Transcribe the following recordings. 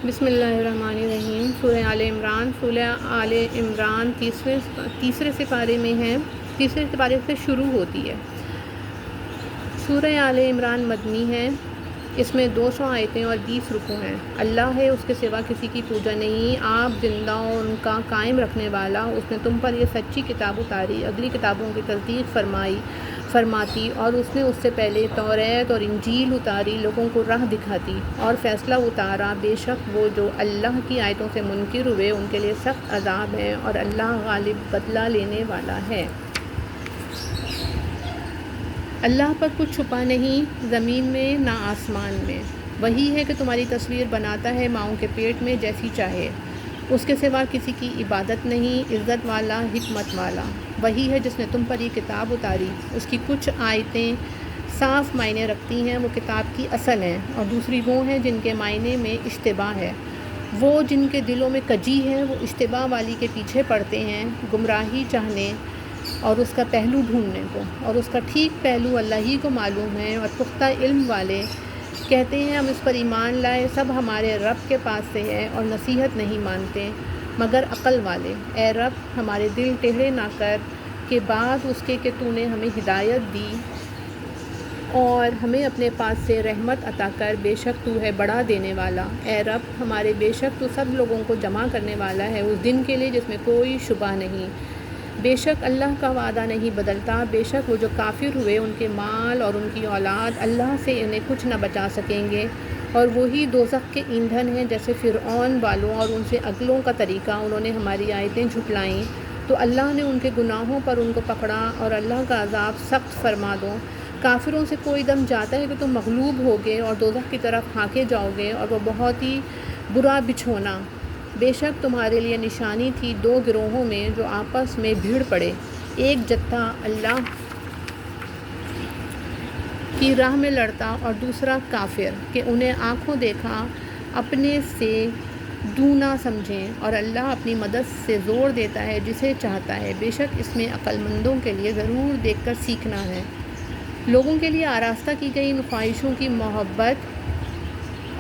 بسم اللہ الرحمن الرحیم۔ سورہ آل عمران تیسرے سپارے میں ہے، تیسرے سپارے سے شروع ہوتی ہے۔ سورہ آل عمران مدنی ہے، اس میں 200 آیتیں اور 20 رکوع ہیں۔ اللہ ہے، اس کے سوا کسی کی پوجا نہیں، آپ زندہ اور ان کا قائم رکھنے والا۔ اس نے تم پر یہ سچی کتاب اتاری، اگلی کتابوں کی تصدیق فرماتی، اور اس نے اس سے پہلے توریت اور انجیل اتاری، لوگوں کو راہ دکھاتی اور فیصلہ اتارا۔ بے شک وہ جو اللہ کی آیتوں سے منکر ہوئے ان کے لیے سخت عذاب ہے، اور اللہ غالب بدلہ لینے والا ہے۔ اللہ پر کچھ چھپا نہیں، زمین میں نہ آسمان میں۔ وہی ہے کہ تمہاری تصویر بناتا ہے ماؤں کے پیٹ میں جیسی چاہے، اس کے سوا کسی کی عبادت نہیں، عزت والا، حکمت والا۔ وہی ہے جس نے تم پر یہ کتاب اتاری، اس کی کچھ آیتیں صاف معنی رکھتی ہیں، وہ کتاب کی اصل ہیں، اور دوسری وہ ہیں جن کے معنی میں اشتباہ ہے۔ وہ جن کے دلوں میں کجی ہے، وہ اشتباہ والی کے پیچھے پڑتے ہیں، گمراہی چاہنے اور اس کا پہلو ڈھونڈنے کو، اور اس کا ٹھیک پہلو اللہ ہی کو معلوم ہے۔ اور پختہ علم والے کہتے ہیں ہم اس پر ایمان لائے، سب ہمارے رب کے پاس سے ہے، اور نصیحت نہیں مانتے مگر عقل والے۔ اے رب، ہمارے دل ٹیڑھے نہ کر کہ بعد اس کے کہ تو نے ہمیں ہدایت دی، اور ہمیں اپنے پاس سے رحمت عطا کر، بے شک تو ہے بڑا دینے والا۔ اے رب ہمارے، بے شک تو سب لوگوں کو جمع کرنے والا ہے اس دن کے لیے جس میں کوئی شبہ نہیں۔ بے شک اللہ کا وعدہ نہیں بدلتا، بے شک وہ جو کافر ہوئے ان کے مال اور ان کی اولاد اللہ سے انہیں کچھ نہ بچا سکیں گے، اور وہی دوزخ کے ایندھن ہیں جیسے فرعون والوں اور ان سے اگلوں کا طریقہ۔ انہوں نے ہماری آیتیں جھٹلائیں تو اللہ نے ان کے گناہوں پر ان کو پکڑا، اور اللہ کا عذاب سخت فرما دو۔ کافروں سے کوئی دم جاتا ہے کہ تم مغلوب ہوگے اور دوزخ کی طرف ہانکے جاؤ گے، اور وہ بہت ہی برا بچھونا۔ بے شک تمہارے لیے نشانی تھی دو گروہوں میں جو آپس میں بھیڑ پڑے، ایک جتھا اللہ کی راہ میں لڑتا اور دوسرا کافر، کہ انہیں آنکھوں دیکھا اپنے سے دونا سمجھیں، اور اللہ اپنی مدد سے زور دیتا ہے جسے چاہتا ہے۔ بے شک اس میں عقل مندوں کے لیے ضرور دیکھ کر سیکھنا ہے۔ لوگوں کے لیے آراستہ کی گئی ان خواہشوں کی محبت،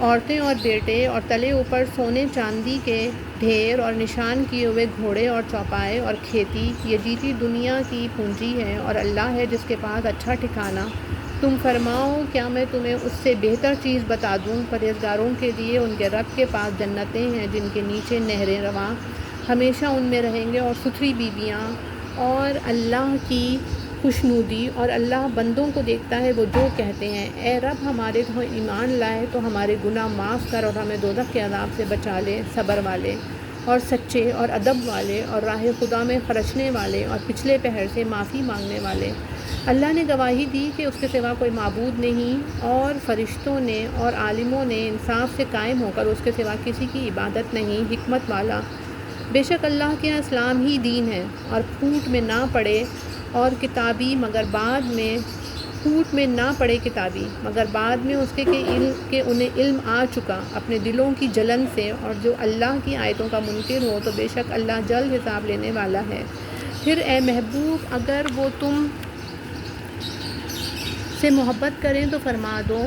عورتیں اور بیٹے، اور تلے اوپر سونے چاندی کے ڈھیر، اور نشان کیے ہوئے گھوڑے اور چوپائے اور کھیتی، یہ جیتی دنیا کی پونجی ہے، اور اللہ ہے جس کے پاس اچھا ٹھکانہ۔ تم فرماؤ کیا میں تمہیں اس سے بہتر چیز بتا دوں؟ پرہیزگاروں کے لیے ان کے رب کے پاس جنتیں ہیں جن کے نیچے نہریں رواں، ہمیشہ ان میں رہیں گے، اور ستھری بیویاں، اور اللہ کی خوشنودی، اور اللہ بندوں کو دیکھتا ہے وہ جو کہتے ہیں۔ اے رب ہمارے، تو ایمان لائے تو ہمارے گناہ معاف کر، اور ہمیں دوزخ کے عذاب سے بچا لے۔ صبر والے اور سچے اور ادب والے اور راہ خدا میں خرچنے والے اور پچھلے پہر سے معافی مانگنے والے۔ اللہ نے گواہی دی کہ اس کے سوا کوئی معبود نہیں، اور فرشتوں نے اور عالموں نے انصاف سے قائم ہو کر اس کے سوا کسی کی عبادت نہیں، حکمت والا۔ بے شک اللہ کے یہاں اسلام ہی دین ہے، اور پھوٹ میں نہ پڑے اور کتابی مگر بعد میں پھوٹ میں نہ پڑے کتابی مگر بعد میں اس کے کہ انہیں علم آ چکا اپنے دلوں کی جلن سے، اور جو اللہ کی آیتوں کا منکر ہو تو بے شک اللہ جلد حساب لینے والا ہے۔ پھر اے محبوب، اگر وہ تم سے محبت کریں تو فرما دو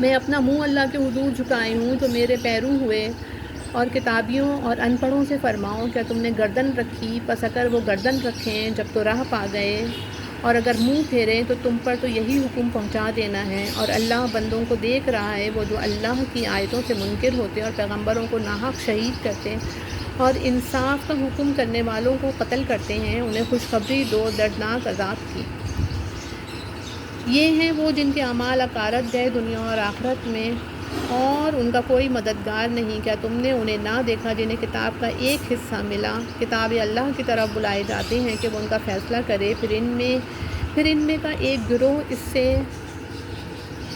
میں اپنا منہ اللہ کے حضور جھکائے ہوں جو میرے پیرو ہوئے، اور کتابیوں اور ان پڑھوں سے فرماؤ کیا تم نے گردن رکھی؟ پس اگر وہ گردن رکھیں جب تو راہ پا گئے، اور اگر منہ پھیریں تو تم پر تو یہی حکم پہنچا دینا ہے۔ اور اللہ بندوں کو دیکھ رہا ہے، وہ جو اللہ کی آیتوں سے منکر ہوتے اور پیغمبروں کو ناحق شہید کرتے اور انصاف کا حکم کرنے والوں کو قتل کرتے ہیں، انہیں خوشخبری دو دردناک عذاب کی۔ یہ ہیں وہ جن کے اعمال اکارت گئے دنیا اور آخرت میں، اور ان کا کوئی مددگار نہیں۔ کیا تم نے انہیں نہ دیکھا جنہیں کتاب کا ایک حصہ ملا؟ کتاب اللہ کی طرف بلائے جاتے ہیں کہ وہ ان کا فیصلہ کرے، پھر ان میں کا ایک گروہ اس سے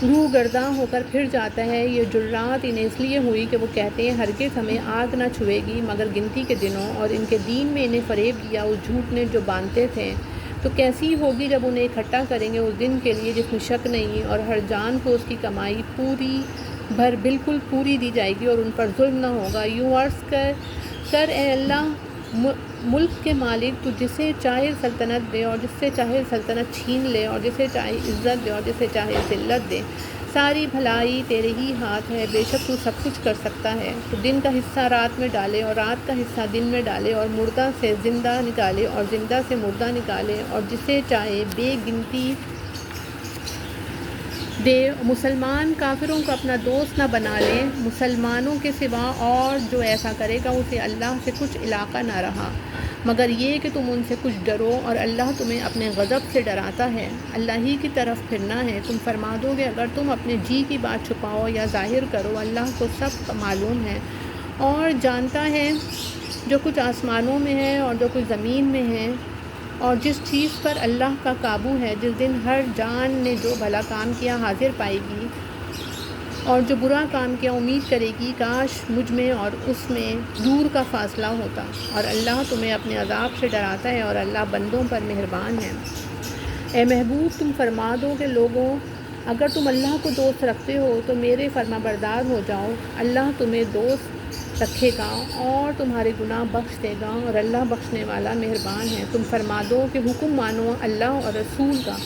روح گرداں ہو کر پھر جاتا ہے۔ یہ جرات انہیں اس لیے ہوئی کہ وہ کہتے ہیں ہرگز ہمیں آگ نہ چھوئے گی مگر گنتی کے دنوں، اور ان کے دین میں انہیں فریب دیا اس جھوٹ نے جو باندھتے تھے۔ تو کیسی ہوگی جب انہیں اکٹھا کریں گے اس دن کے لیے جس میں شک نہیں، اور ہر جان کو اس کی کمائی پوری بھر بالکل پوری دی جائے گی، اور ان پر ظلم نہ ہوگا۔ یوں عرض کر اے اللہ ملک کے مالک، تو جسے چاہے سلطنت دے اور جس سے چاہے سلطنت چھین لے، اور جسے چاہے عزت دے اور جسے چاہے ذلت دے۔ ساری بھلائی تیرے ہی ہاتھ ہے، بے شک تو سب کچھ کر سکتا ہے۔ تو دن کا حصہ رات میں ڈالے اور رات کا حصہ دن میں ڈالے، اور مردہ سے زندہ نکالے اور زندہ سے مردہ نکالے، اور جسے چاہے بے گنتی دے۔ مسلمان کافروں کو اپنا دوست نہ بنا لے، مسلمانوں کے سوا، اور جو ایسا کرے گا اسے اللہ سے کچھ علاقہ نہ رہا مگر یہ کہ تم ان سے کچھ ڈرو، اور اللہ تمہیں اپنے غضب سے ڈراتا ہے۔ اللہ ہی کی طرف پھرنا ہے، تم فرما دو گے اگر تم اپنے جی کی بات چھپاؤ یا ظاہر کرو، اللہ کو سب معلوم ہے اور جانتا ہے جو کچھ آسمانوں میں ہے اور جو کچھ زمین میں ہے، اور جس چیز پر اللہ کا قابو ہے۔ جس دن ہر جان نے جو بھلا کام کیا حاضر پائے گی، اور جو برا کام کیا امید کرے گی کاش مجھ میں اور اس میں دور کا فاصلہ ہوتا، اور اللہ تمہیں اپنے عذاب سے ڈراتا ہے اور اللہ بندوں پر مہربان ہے۔ اے محبوب تم فرما دو کہ لوگوں اگر تم اللہ کو دوست رکھتے ہو تو میرے فرما بردار ہو جاؤ، اللہ تمہیں دوست رکھے گا اور تمہارے گناہ بخش دے گا، اور اللہ بخشنے والا مہربان ہے۔ تم فرما دو کہ حکم مانو اللہ اور رسول کا،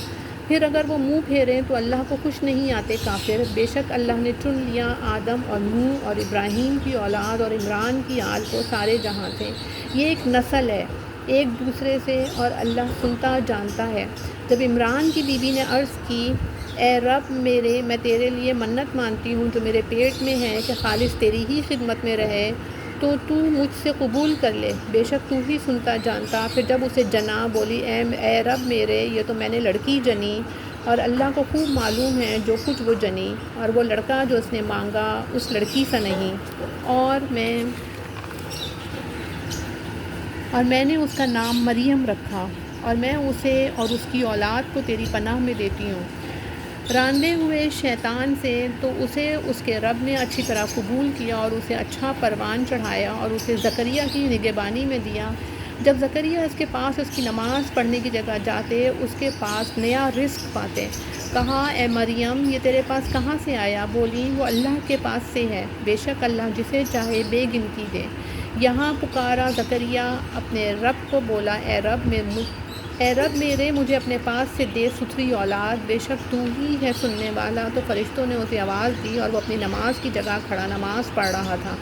پھر اگر وہ منہ پھیریں تو اللہ کو خوش نہیں آتے کافر۔ بے شک اللہ نے چن لیا آدم اور نوح اور ابراہیم کی اولاد اور عمران کی آل کو سارے جہاں سے۔ یہ ایک نسل ہے ایک دوسرے سے، اور اللہ سنتا جانتا ہے۔ جب عمران کی بیوی نے عرض کی اے رب میرے، میں تیرے لیے منت مانتی ہوں جو میرے پیٹ میں ہے کہ خالص تیری ہی خدمت میں رہے، تو مجھ سے قبول کر لے، بے شک تو ہی سنتا جانتا۔ پھر جب اسے جنا بولی اے رب میرے، یہ تو میں نے لڑکی جنی، اور اللہ کو خوب معلوم ہے جو کچھ وہ جنی، اور وہ لڑکا جو اس نے مانگا اس لڑکی سا نہیں، اور میں نے اس کا نام مریم رکھا، اور میں اسے اور اس کی اولاد کو تیری پناہ میں دیتی ہوں راندے ہوئے شیطان سے۔ تو اسے اس کے رب نے اچھی طرح قبول کیا اور اسے اچھا پروان چڑھایا اور اسے زکریا کی نگہبانی میں دیا۔ جب زکریا اس کے پاس اس کی نماز پڑھنے کی جگہ جاتے اس کے پاس نیا رزق پاتے۔ کہا اے مریم یہ تیرے پاس کہاں سے آیا؟ بولی وہ اللہ کے پاس سے ہے، بے شک اللہ جسے چاہے بے گنتی دے۔ یہاں پکارا زکریا اپنے رب کو، بولا اے رب میرے، مجھے اپنے پاس سے دے ستھری اولاد، بے شک تو ہی ہے سننے والا۔ تو فرشتوں نے اسے آواز دی اور وہ اپنی نماز کی جگہ کھڑا نماز پڑھ رہا تھا۔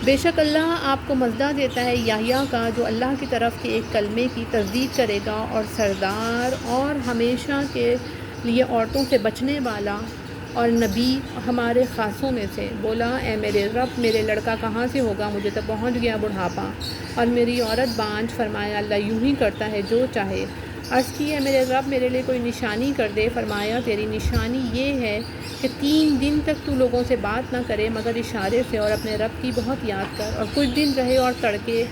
بے شک اللہ آپ کو مزدہ دیتا ہے یحییٰ کا، جو اللہ کی طرف کے ایک کلمے کی تصدیق کرے گا، اور سردار اور ہمیشہ کے لیے عورتوں سے بچنے والا اور نبی ہمارے خاصوں میں سے۔ بولا اے میرے رب میرے لڑکا کہاں سے ہوگا؟ مجھے تو پہنچ گیا بڑھاپا اور میری عورت بانجھ۔ فرمایا اللہ یوں ہی کرتا ہے جو چاہے۔ عرض کی ہے میرے رب میرے لیے کوئی نشانی کر دے۔ فرمایا تیری نشانی یہ ہے کہ 3 دن تک تو لوگوں سے بات نہ کرے مگر اشارے سے، اور اپنے رب کی بہت یاد کر، اور کچھ دن رہے اور تڑکے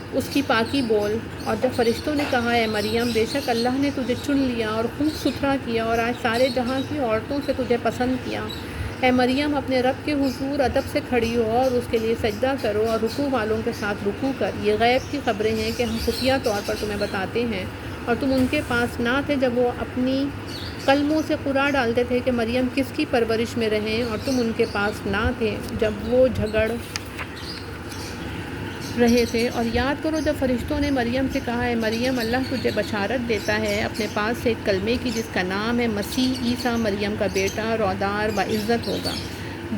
اس کی پاکی بول۔ اور جب فرشتوں نے کہا اے مریم بے شک اللہ نے تجھے چن لیا اور خوب ستھرا کیا اور آج سارے جہاں کی عورتوں سے تجھے پسند کیا، اے مریم اپنے رب کے حضور ادب سے کھڑی ہو اور اس کے لیے سجدہ کرو اور رکوع والوں کے ساتھ رکوع کر۔ یہ غیب کی خبریں ہیں کہ ہم خفیہ طور پر تمہیں بتاتے ہیں، اور تم ان کے پاس نہ تھے جب وہ اپنی قلموں سے قرعہ ڈالتے تھے کہ مریم کس کی پرورش میں رہیں، اور تم ان کے پاس نہ تھے جب وہ جھگڑ رہے تھے۔ اور یاد کرو جب فرشتوں نے مریم سے کہا اے مریم اللہ تجھے بشارت دیتا ہے اپنے پاس سے ایک کلمے کی جس کا نام ہے مسیح عیسیٰ، مریم کا بیٹا، رودار باعزت ہوگا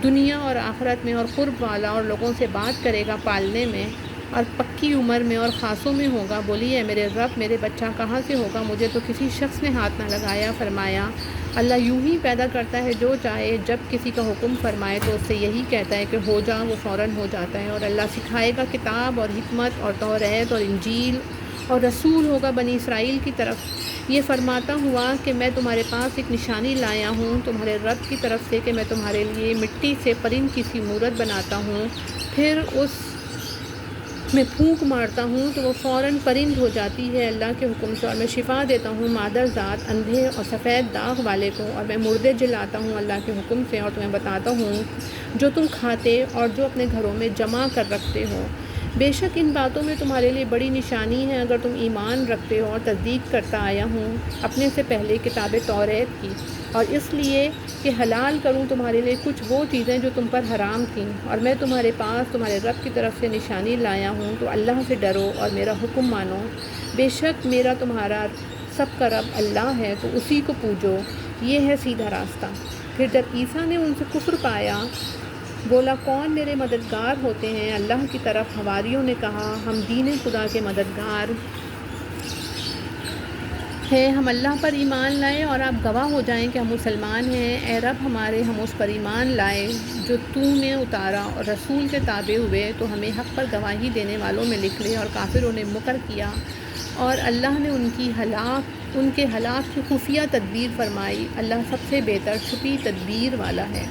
دنیا اور آخرت میں، اور قرب والا، اور لوگوں سے بات کرے گا پالنے میں، اور پکی عمر میں اور خاصوں میں ہوگا۔ بولی اے میرے رب میرے بچہ کہاں سے ہوگا؟ مجھے تو کسی شخص نے ہاتھ نہ لگایا۔ فرمایا اللہ یوں ہی پیدا کرتا ہے جو چاہے، جب کسی کا حکم فرمائے تو اس سے یہی کہتا ہے کہ ہو جا، وہ فوراً ہو جاتا ہے۔ اور اللہ سکھائے گا کتاب اور حکمت اور توریت اور انجیل، اور رسول ہوگا بنی اسرائیل کی طرف، یہ فرماتا ہوا کہ میں تمہارے پاس ایک نشانی لایا ہوں تمہارے رب کی طرف سے، کہ میں تمہارے لیے مٹی سے پرند کی سی مورت بناتا ہوں، پھر اس میں پھونک مارتا ہوں تو وہ فوراً پرند ہو جاتی ہے اللہ کے حکم سے، اور میں شفا دیتا ہوں مادر ذات اندھے اور سفید داغ والے کو، اور میں مردے جلاتا ہوں اللہ کے حکم سے، اور تمہیں بتاتا ہوں جو تم کھاتے اور جو اپنے گھروں میں جمع کر رکھتے ہو۔ بے شک ان باتوں میں تمہارے لیے بڑی نشانی ہے اگر تم ایمان رکھتے ہو، اور تصدیق کرتا آیا ہوں اپنے سے پہلے کتاب توریت کی، اور اس لیے کہ حلال کروں تمہارے لیے کچھ وہ چیزیں جو تم پر حرام تھیں، اور میں تمہارے پاس تمہارے رب کی طرف سے نشانی لایا ہوں، تو اللہ سے ڈرو اور میرا حکم مانو۔ بے شک میرا تمہارا سب کا رب اللہ ہے، تو اسی کو پوجو، یہ ہے سیدھا راستہ۔ پھر جب عیسیٰ نے ان سے کفر پایا، بولا کون میرے مددگار ہوتے ہیں؟ اللہ کی طرف حواریوں نے کہا ہم دین خدا کے مددگار ہیں، ہم اللہ پر ایمان لائے اور آپ گواہ ہو جائیں کہ ہم مسلمان ہیں۔ اے رب ہمارے، ہم اس پر ایمان لائے جو تو نے اتارا اور رسول کے تابع ہوئے، تو ہمیں حق پر گواہی دینے والوں میں لکھ لے۔ اور کافروں نے مکر کیا اور اللہ نے ان کے ہلاک کی خفیہ تدبیر فرمائی۔ اللہ سب سے بہتر چھپی تدبیر والا ہے۔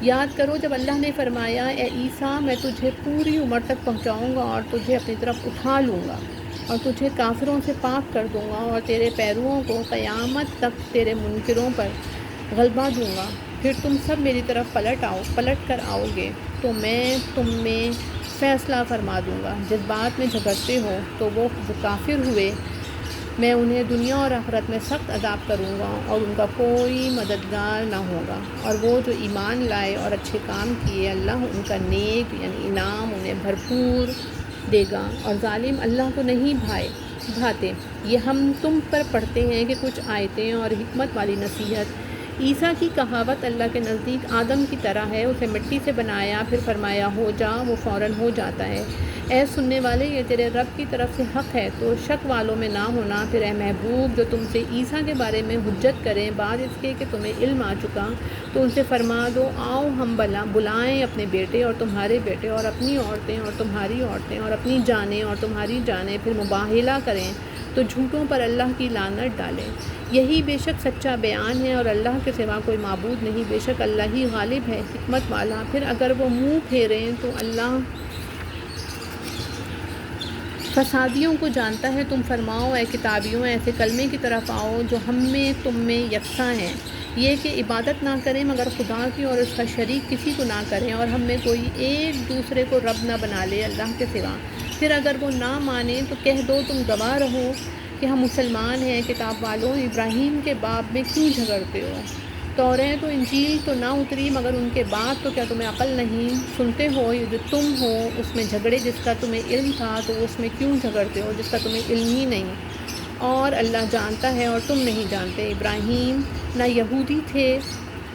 یاد کرو جب اللہ نے فرمایا اے عیسیٰ میں تجھے پوری عمر تک پہنچاؤں گا اور تجھے اپنی طرف اٹھا لوں گا اور تجھے کافروں سے پاک کر دوں گا اور تیرے پیرووں کو قیامت تک تیرے منکروں پر غلبہ دوں گا، پھر تم سب میری طرف پلٹ کر آؤ گے تو میں تم میں فیصلہ فرما دوں گا۔ جس بات میں جھگڑتے ہو تو وہ جو کافر ہوئے میں انہیں دنیا اور آخرت میں سخت عذاب کروں گا اور ان کا کوئی مددگار نہ ہوگا، اور وہ جو ایمان لائے اور اچھے کام کیے اللہ ان کا نیک یعنی انعام انہیں بھرپور دے گا، اور ظالم اللہ کو نہیں بھاتے۔ یہ ہم تم پر پڑھتے ہیں کہ کچھ آیتیں اور حکمت والی نصیحت۔ عیسیٰ کی کہاوت اللہ کے نزدیک آدم کی طرح ہے، اسے مٹی سے بنایا پھر فرمایا ہو جا، وہ فوراً ہو جاتا ہے۔ اے سننے والے یہ تیرے رب کی طرف سے حق ہے، تو شک والوں میں نہ ہونا۔ پھر اے محبوب جو تم سے عیسیٰ کے بارے میں حجت کریں بعد اس کے کہ تمہیں علم آ چکا، تو ان سے فرما دو آؤ ہم بلائیں اپنے بیٹے اور تمہارے بیٹے اور اپنی عورتیں اور تمہاری عورتیں اور اپنی جانیں اور تمہاری جانیں، پھر مباہلہ کریں تو جھوٹوں پر اللہ کی لعنت ڈالیں۔ یہی بے شک سچا بیان ہے اور اللہ کے سوا کوئی معبود نہیں، بے شک اللہ ہی غالب ہے حکمت والا۔ پھر اگر وہ منہ پھیریں تو اللہ فسادیوں کو جانتا ہے۔ تم فرماؤ اے کتابیوں ایسے کلمے کی طرف آؤ جو ہم میں تم میں یکساں ہیں، یہ کہ عبادت نہ کریں مگر خدا کی اور اس کا شریک کسی کو نہ کریں، اور ہم میں کوئی ایک دوسرے کو رب نہ بنا لے اللہ کے سوا۔ پھر اگر وہ نہ مانیں تو کہہ دو تم گواہ رہو کہ ہم مسلمان ہیں۔ کتاب والوں ابراہیم کے باب میں کیوں جھگڑتے ہو؟ توریت و انجیل تو نہ اتری مگر ان کے بعد، تو کیا تمہیں عقل نہیں؟ سنتے ہو یہ جو تم ہو اس میں جھگڑے جس کا تمہیں علم تھا، تو اس میں کیوں جھگڑتے ہو جس کا تمہیں علم ہی نہیں؟ اور اللہ جانتا ہے اور تم نہیں جانتے۔ ابراہیم نہ یہودی تھے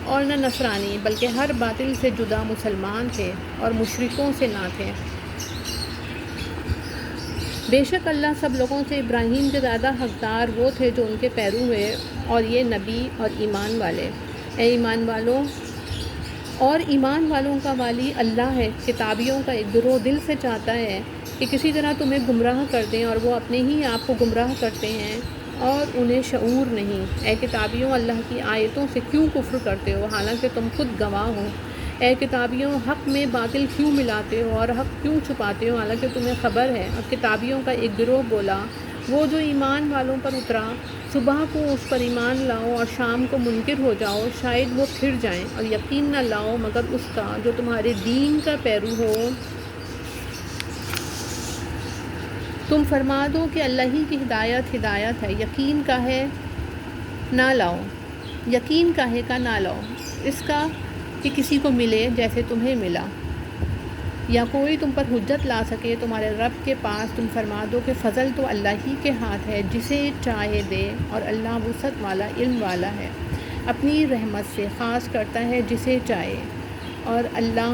اور نہ نصرانی، بلکہ ہر باطل سے جدا مسلمان تھے اور مشرکوں سے نہ تھے۔ بے شک اللہ سب لوگوں سے ابراہیم کے زیادہ حقدار وہ تھے جو ان کے پیرو ہوئے، اور یہ نبی اور ایمان والے۔ اے ایمان والوں کا والی اللہ ہے۔ کتابیوں کا ایک گروہ دل سے چاہتا ہے کہ کسی طرح تمہیں گمراہ کر دیں، اور وہ اپنے ہی آپ کو گمراہ کرتے ہیں اور انہیں شعور نہیں۔ اے کتابیوں اللہ کی آیتوں سے کیوں کفر کرتے ہو حالانکہ تم خود گواہ ہو؟ اے کتابیوں حق میں باطل کیوں ملاتے ہو اور حق کیوں چھپاتے ہو حالانکہ تمہیں خبر ہے؟ اور کتابیوں کا ایک گروہ بولا وہ جو ایمان والوں پر اترا صبح کو اس پر ایمان لاؤ اور شام کو منکر ہو جاؤ، شاید وہ پھر جائیں، اور یقین نہ لاؤ مگر اس کا جو تمہارے دین کا پیرو ہو۔ تم فرما دو کہ اللہ ہی کی ہدایت ہے، یقین کا ہے نہ لاؤ، یقین کاہے کا نہ لاؤ اس کا کہ کسی کو ملے جیسے تمہیں ملا، یا کوئی تم پر حجت لا سکے تمہارے رب کے پاس۔ تم فرما دو کہ فضل تو اللہ ہی کے ہاتھ ہے، جسے چاہے دے، اور اللہ وسعت والا علم والا ہے، اپنی رحمت سے خاص کرتا ہے جسے چاہے، اور اللہ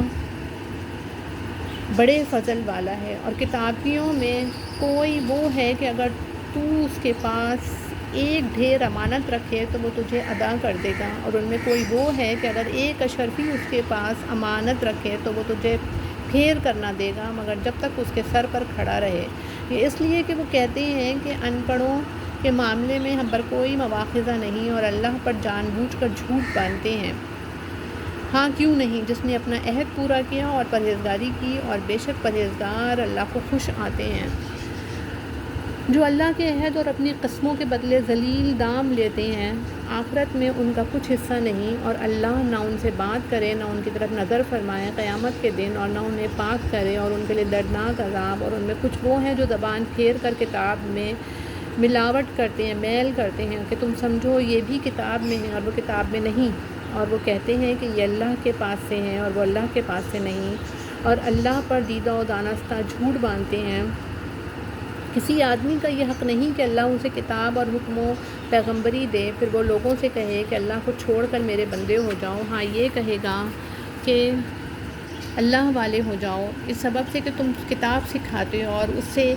بڑے فضل والا ہے۔ اور کتابیوں میں کوئی وہ ہے کہ اگر تو اس کے پاس ایک ڈھیر امانت رکھے تو وہ تجھے ادا کر دے گا، اور ان میں کوئی وہ ہے کہ اگر ایک اشرفی اس کے پاس امانت رکھے تو وہ تجھے پھیر کر نہ دے گا مگر جب تک اس کے سر پر کھڑا رہے۔ یہ اس لیے کہ وہ کہتے ہیں کہ ان پڑھوں کے معاملے میں ہم پر کوئی مواخذہ نہیں، اور اللہ پر جان بوجھ کر جھوٹ باندھتے ہیں۔ ہاں کیوں نہیں، جس نے اپنا عہد پورا کیا اور پرہیزگاری کی، اور بے شک پرہیزگار اللہ کو خوش آتے ہیں۔ جو اللہ کے عہد اور اپنی قسموں کے بدلے ذلیل دام لیتے ہیں، آخرت میں ان کا کچھ حصہ نہیں، اور اللہ نہ ان سے بات کرے نہ ان کی طرف نظر فرمائے قیامت کے دن، اور نہ انہیں پاک کرے، اور ان کے لیے دردناک عذاب۔ اور ان میں کچھ وہ ہیں جو زبان پھیر کر کتاب میں ملاوٹ کرتے ہیں، میل کرتے ہیں کہ تم سمجھو یہ بھی کتاب میں ہے اور وہ کتاب میں نہیں، اور وہ کہتے ہیں کہ یہ اللہ کے پاس سے ہیں اور وہ اللہ کے پاس سے نہیں، اور اللہ پر دیدہ و دانستہ جھوٹ باندھتے ہیں کسی آدمی کا یہ حق نہیں کہ اللہ اسے کتاب اور حکم و پیغمبری دے، پھر وہ لوگوں سے کہے کہ اللہ کو چھوڑ کر میرے بندے ہو جاؤ۔ ہاں، یہ کہے گا کہ اللہ والے ہو جاؤ، اس سبب سے کہ تم کتاب سکھاتے ہو اور اس سے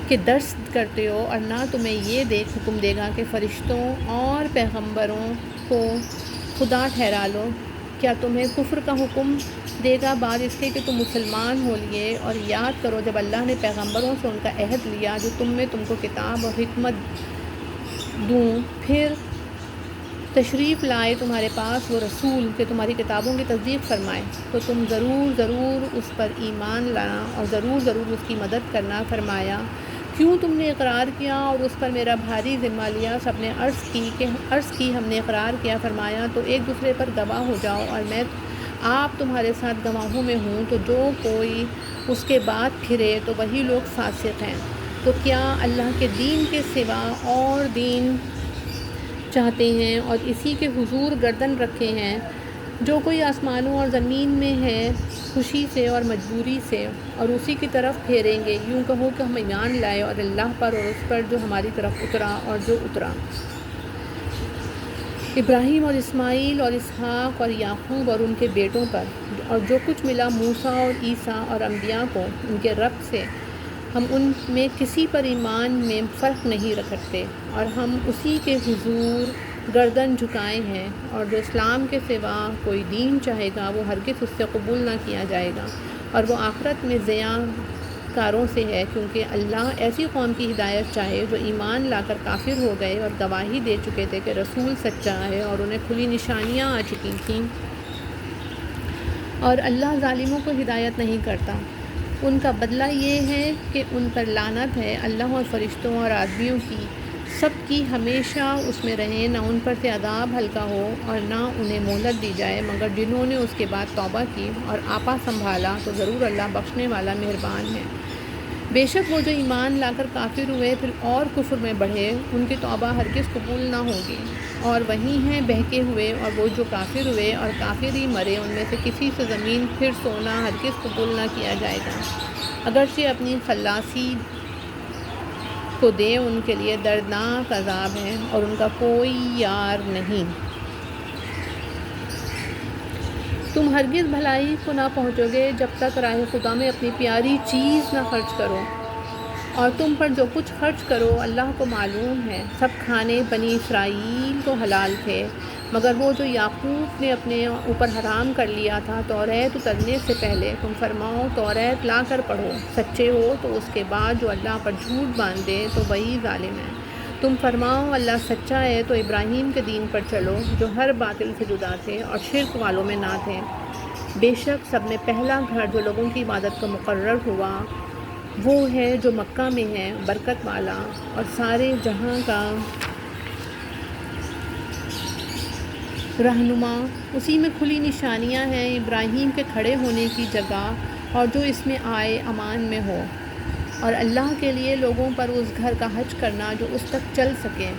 کہ درس کرتے ہو، اور نہ تمہیں یہ حکم دے گا کہ فرشتوں اور پیغمبروں کو خدا ٹھہرا لو۔ کیا تمہیں کفر کا حکم دے گا بعد اس کے کہ تم مسلمان ہو لیے؟ اور یاد کرو جب اللہ نے پیغمبروں سے ان کا عہد لیا جو تم کو کتاب اور حکمت دوں، پھر تشریف لائے تمہارے پاس وہ رسول کہ تمہاری کتابوں کی تصدیق فرمائے، تو تم ضرور اس پر ایمان لانا اور ضرور اس کی مدد کرنا۔ فرمایا، کیوں تم نے اقرار کیا اور اس پر میرا بھاری ذمہ لیا؟ سب نے عرض کی ہم نے اقرار کیا۔ فرمایا، تو ایک دوسرے پر گواہ ہو جاؤ اور میں آپ تمہارے ساتھ گواہوں میں ہوں، تو جو کوئی اس کے بعد پھرے تو وہی لوگ فاسق ہیں۔ تو کیا اللہ کے دین کے سوا اور دین چاہتے ہیں اور اسی کے حضور گردن رکھے ہیں؟ جو کوئی آسمانوں اور زمین میں ہے خوشی سے اور مجبوری سے اور اسی کی طرف پھیریں گے۔ یوں کہو کہ ہم ایمان لائے اور اللہ پر اور اس پر جو ہماری طرف اترا اور جو اترا ابراہیم اور اسماعیل اور اسحاق اور یعقوب اور ان کے بیٹوں پر، اور جو کچھ ملا موسیٰ اور عیسیٰ اور انبیاء کو ان کے رب سے، ہم ان میں کسی پر ایمان میں فرق نہیں رکھتے اور ہم اسی کے حضور گردن جھکائے ہیں، اور جو اسلام کے سوا کوئی دین چاہے گا وہ ہرگز اس سے قبول نہ کیا جائے گا، اور وہ آخرت میں ضیاع کاروں سے ہے، کیونکہ اللہ ایسی قوم کی ہدایت چاہے جو ایمان لا کر کافر ہو گئے اور گواہی دے چکے تھے کہ رسول سچا ہے اور انہیں کھلی نشانیاں آ چکی تھیں، اور اللہ ظالموں کو ہدایت نہیں کرتا۔ ان کا بدلہ یہ ہے کہ ان پر لعنت ہے، اللہ اور فرشتوں اور آدمیوں کی سب کی ہمیشہ اس میں رہیں، نہ ان پر سے عذاب ہلکا ہو اور نہ انہیں مہلت دی جائے، مگر جنہوں نے اس کے بعد توبہ کی اور آپا سنبھالا تو ضرور اللہ بخشنے والا مہربان ہے۔ بے شک وہ جو ایمان لا کر کافر ہوئے پھر اور کفر میں بڑھے، ان کی توبہ ہرگز قبول نہ ہوگی، اور وہی ہیں بہکے ہوئے، اور وہ جو کافر ہوئے اور کافر ہی مرے ان میں سے کسی سے زمین پھر سونا ہرگز قبول نہ کیا جائے گا، اگرچہ اپنی خلاصی کو دے، ان کے لیے دردناک عذاب ہے اور ان کا کوئی یار نہیں۔ تم ہرگز بھلائی کو نہ پہنچو گے جب تک راہ خدا میں اپنی پیاری چیز نہ خرچ کرو، اور تم پر جو کچھ خرچ کرو اللہ کو معلوم ہے۔ سب کھانے بنی اسرائیل کو حلال تھے، مگر وہ جو یعقوب نے اپنے اوپر حرام کر لیا تھا توریت اترنے سے پہلے۔ تم فرماؤ توریت لا کر پڑھو، سچے ہو تو اس کے بعد جو اللہ پر جھوٹ باندھے تو وہی ظالم ہے۔ تم فرماؤ اللہ سچا ہے تو ابراہیم کے دین پر چلو جو ہر باطل سے جدا تھے اور شرک والوں میں نہ تھے۔ بے شک سب میں پہلا گھر جو لوگوں کی عبادت کا مقرر ہوا وہ ہے جو مکہ میں ہے، برکت والا اور سارے جہاں کا رہنما، اسی میں کھلی نشانیاں ہیں ابراہیم کے کھڑے ہونے کی جگہ، اور جو اس میں آئے امان میں ہو، اور اللہ کے لیے لوگوں پر اس گھر کا حج کرنا جو اس تک چل سکے۔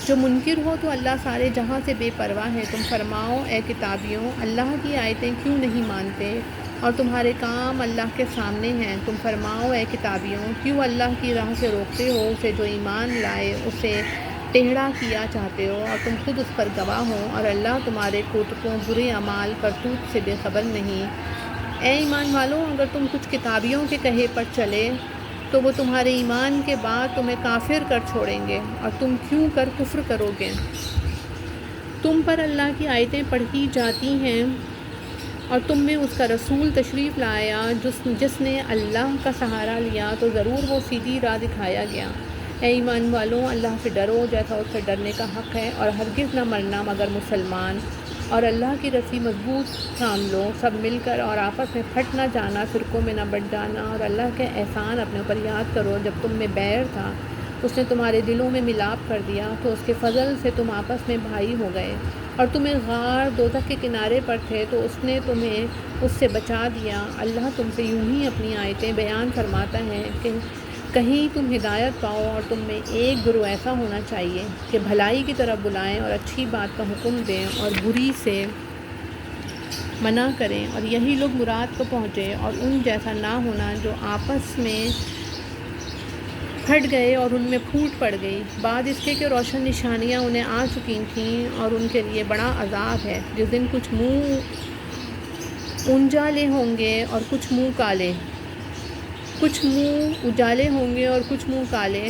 جو منکر ہو تو اللہ سارے جہاں سے بے پرواہ ہے۔ تم فرماؤ اے کتابیوں، اللہ کی آیتیں کیوں نہیں مانتے اور تمہارے کام اللہ کے سامنے ہیں۔ تم فرماؤ اے کتابیوں، کیوں اللہ کی راہ سے روکتے ہو اسے جو ایمان لائے، اسے ٹیڑھا کیا چاہتے ہو، اور تم خود اس پر گواہ ہو، اور اللہ تمہارے کوتکوں برے اعمال کرتوت سے بے خبر نہیں۔ اے ایمان والو، اگر تم کچھ کتابیوں کے کہے پر چلے تو وہ تمہارے ایمان کے بعد تمہیں کافر کر چھوڑیں گے، اور تم کیوں کر کفر کرو گے؟ تم پر اللہ کی آیتیں پڑھی جاتی ہیں اور تم میں اس کا رسول تشریف لایا جس نے اللہ کا سہارا لیا تو ضرور وہ سیدھی راہ دکھایا گیا۔ اے ایمان والوں، اللہ سے ڈرو جیسا اس سے ڈرنے کا حق ہے، اور ہرگز نہ مرنا مگر مسلمان، اور اللہ کی رسی مضبوط تھام لو سب مل کر، اور آپس میں پھٹ نہ جانا، فرقوں میں نہ بٹ جانا، اور اللہ کے احسان اپنے اوپر یاد کرو۔ جب تم میں بیر تھا اس نے تمہارے دلوں میں ملاپ کر دیا، تو اس کے فضل سے تم آپس میں بھائی ہو گئے، اور تمہیں غار دوزخ کے کنارے پر تھے تو اس نے تمہیں اس سے بچا دیا۔ اللہ تم سے یوں ہی اپنی آیتیں بیان فرماتا ہے کہ کہیں تم ہدایت پاؤ، اور تم میں ایک گروہ ایسا ہونا چاہیے کہ بھلائی کی طرف بلائیں اور اچھی بات کا حکم دیں اور بری سے منع کریں، اور یہی لوگ مراد کو پہنچے، اور ان جیسا نہ ہونا جو آپس میں پھٹ گئے اور ان میں پھوٹ پڑ گئی، بعد اس کے کہ روشن نشانیاں انہیں آ چکی تھیں، اور ان کے لیے بڑا عذاب ہے جس دن کچھ منہ اجالے ہوں گے اور کچھ منہ کالے، کچھ منہ اجالے ہوں گے اور کچھ منہ کالے۔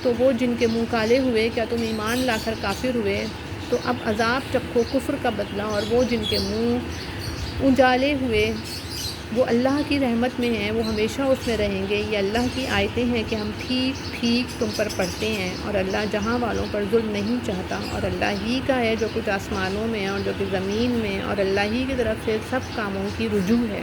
تو وہ جن کے منہ کالے ہوئے، کیا تم ایمان لا کر کافر ہوئے؟ تو اب عذاب چکھو کفر کا بدلہ، اور وہ جن کے منہ اجالے ہوئے وہ اللہ کی رحمت میں ہیں، وہ ہمیشہ اس میں رہیں گے۔ یہ اللہ کی آیتیں ہیں کہ ہم ٹھیک ٹھیک تم پر پڑھتے ہیں، اور اللہ جہاں والوں پر ظلم نہیں چاہتا، اور اللہ ہی کا ہے جو کچھ آسمانوں میں اور جو کچھ زمین میں، اور اللہ ہی کی طرف سے سب کاموں کی رجوع ہے۔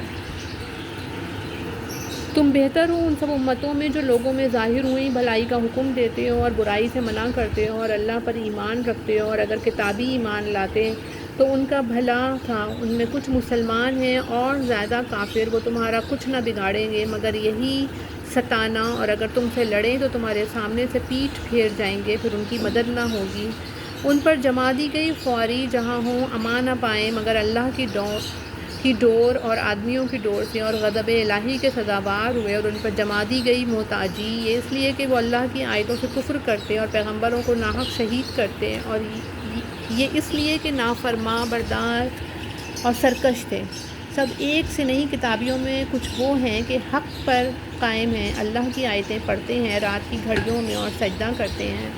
تم بہتر ہو ان سب امتوں میں جو لوگوں میں ظاہر ہوئیں، بھلائی کا حکم دیتے ہو اور برائی سے منع کرتے ہو، اور اللہ پر ایمان رکھتے ہو، اور اگر کتابی ایمان لاتے تو ان کا بھلا تھا۔ ان میں کچھ مسلمان ہیں اور زیادہ کافر، وہ تمہارا کچھ نہ بگاڑیں گے مگر یہی ستانا، اور اگر تم سے لڑیں تو تمہارے سامنے سے پیٹھ پھیر جائیں گے، پھر ان کی مدد نہ ہوگی۔ ان پر جما دی گئی خواری جہاں ہوں امان نہ پائیں مگر اللہ کی ڈور اور آدمیوں کی ڈور سے، اور غضب الہی کے سزاوار ہوئے، اور ان پر جما دی گئی محتاجی، یہ اس لیے کہ وہ اللہ کی آیتوں سے کفر کرتے اور پیغمبروں کو ناحق شہید کرتے، اور یہ اس لیے کہ نافرما بردار اور سرکش تھے۔ سب ایک سے نہیں، کتابیوں میں کچھ وہ ہیں کہ حق پر قائم ہیں، اللہ کی آیتیں پڑھتے ہیں رات کی گھڑیوں میں اور سجدہ کرتے ہیں،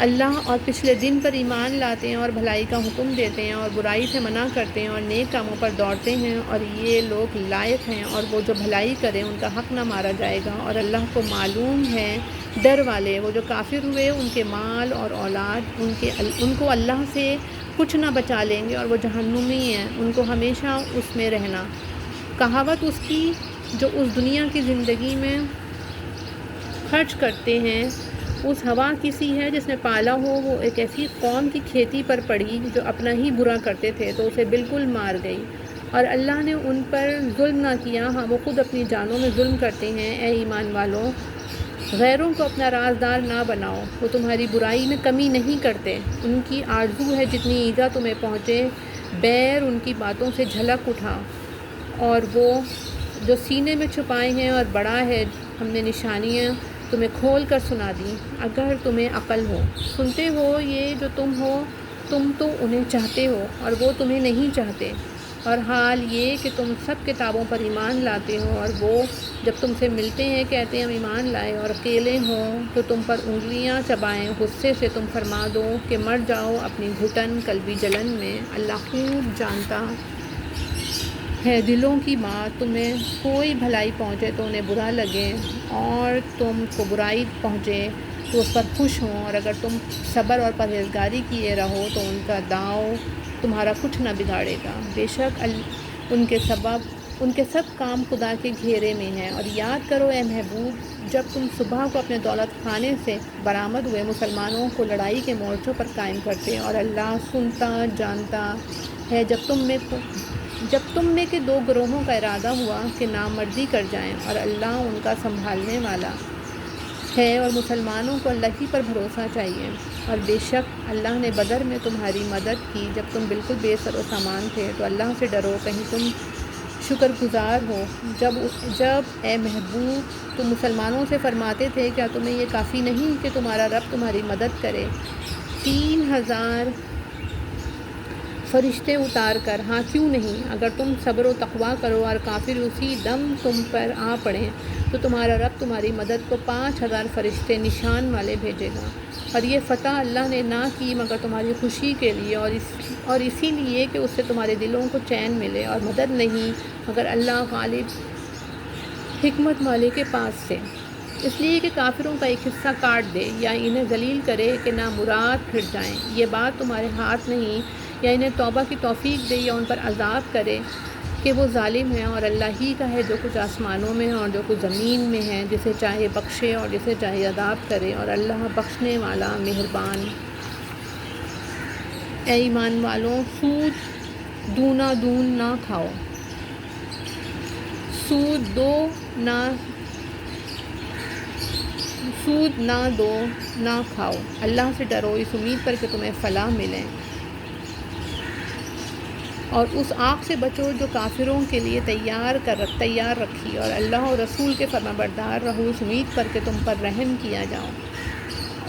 اللہ اور پچھلے دن پر ایمان لاتے ہیں، اور بھلائی کا حکم دیتے ہیں اور برائی سے منع کرتے ہیں اور نیک کاموں پر دوڑتے ہیں، اور یہ لوگ لائق ہیں، اور وہ جو بھلائی کریں ان کا حق نہ مارا جائے گا، اور اللہ کو معلوم ہے ڈر والے۔ وہ جو کافر ہوئے ان کے مال اور اولاد ان کو اللہ سے کچھ نہ بچا لیں گے، اور وہ جہنمی ہیں، ان کو ہمیشہ اس میں رہنا۔ کہاوت اس کی جو اس دنیا کی زندگی میں خرچ کرتے ہیں، اس ہوا کی سی ہے جس نے پالا ہو۔ وہ ایک ایسی قوم کی کھیتی پر پڑی جو اپنا ہی برا کرتے تھے تو اسے بالکل مار گئی، اور اللہ نے ان پر ظلم نہ کیا، ہاں وہ خود اپنی جانوں میں ظلم کرتے ہیں۔ اے ایمان والوں، غیروں کو اپنا رازدار نہ بناؤ، وہ تمہاری برائی میں کمی نہیں کرتے، ان کی آرزو ہے جتنی ایذا تمہیں پہنچے، بیر ان کی باتوں سے جھلک اٹھا، اور وہ جو سینے میں چھپائے ہیں اور بڑا ہے، ہم نے نشانیاں تمہیں کھول کر سنا دیں اگر تمہیں عقل ہو۔ سنتے ہو یہ جو تم ہو، تم تو انہیں چاہتے ہو اور وہ تمہیں نہیں چاہتے، اور حال یہ کہ تم سب کتابوں پر ایمان لاتے ہو، اور وہ جب تم سے ملتے ہیں کہتے ہیں ہم ایمان لائے، اور اکیلے ہوں تو تم پر انگلیاں چبائیں، غصے سے تم فرما دو کہ مر جاؤ اپنی گھٹن قلبی جلن میں۔ اللہ خوب جانتا ہے دلوں کی بات، تمہیں کوئی بھلائی پہنچے تو انہیں برا لگے، اور تم کو برائی پہنچے تو اس پر خوش ہوں، اور اگر تم صبر اور پرہیزگاری کیے رہو تو ان کا داؤ تمہارا کچھ نہ بگاڑے گا، بے شک ان کے سب کام خدا کے گھیرے میں ہیں۔ اور یاد کرو اے محبوب، جب تم صبح کو اپنے دولت خانے سے برآمد ہوئے مسلمانوں کو لڑائی کے مورچوں پر قائم کرتے، اور اللہ سنتا جانتا ہے جب تم میں کے دو گروہوں کا ارادہ ہوا کہ نامردی کر جائیں، اور اللہ ان کا سنبھالنے والا ہے، اور مسلمانوں کو اللہ ہی پر بھروسہ چاہیے، اور بے شک اللہ نے بدر میں تمہاری مدد کی جب تم بالکل بے سر و سامان تھے، تو اللہ سے ڈرو کہیں تم شکر گزار ہو۔ جب اے محبوب تم مسلمانوں سے فرماتے تھے کیا تمہیں یہ کافی نہیں کہ تمہارا رب تمہاری مدد کرے 3000 فرشتے اتار کر؟ ہاں کیوں نہیں، اگر تم صبر و تقویٰ کرو اور کافر اسی دم تم پر آ پڑیں تو تمہارا رب تمہاری مدد کو 5000 فرشتے نشان والے بھیجے گا، اور یہ فتح اللہ نے نہ کی مگر تمہاری خوشی کے لیے، اور اسی لیے کہ اس سے تمہارے دلوں کو چین ملے، اور مدد نہیں مگر اللہ غالب حکمت والے کے پاس سے، اس لیے کہ کافروں کا ایک حصہ کاٹ دے یا انہیں ذلیل کرے کہ نامراد پھر جائیں، یہ بات تمہارے ہاتھ نہیں، یا انہیں توبہ کی توفیق دے یا ان پر عذاب کرے کہ وہ ظالم ہیں، اور اللہ ہی کا ہے جو کچھ آسمانوں میں ہے اور جو کچھ زمین میں ہے، جسے چاہے بخشے اور جسے چاہے عذاب کرے، اور اللہ بخشنے والا مہربان۔ اے ایمان والوں، سود دونا دون نہ کھاؤ، سود نہ دو نہ کھاؤ، اللہ سے ڈرو اس امید پر کہ تمہیں فلاح ملے۔ اور اس آگ سے بچو جو کافروں کے لیے تیار رکھی، اور اللہ اور رسول کے فرمانبردار رہو اس امید پر کہ تم پر رحم کیا جاؤ،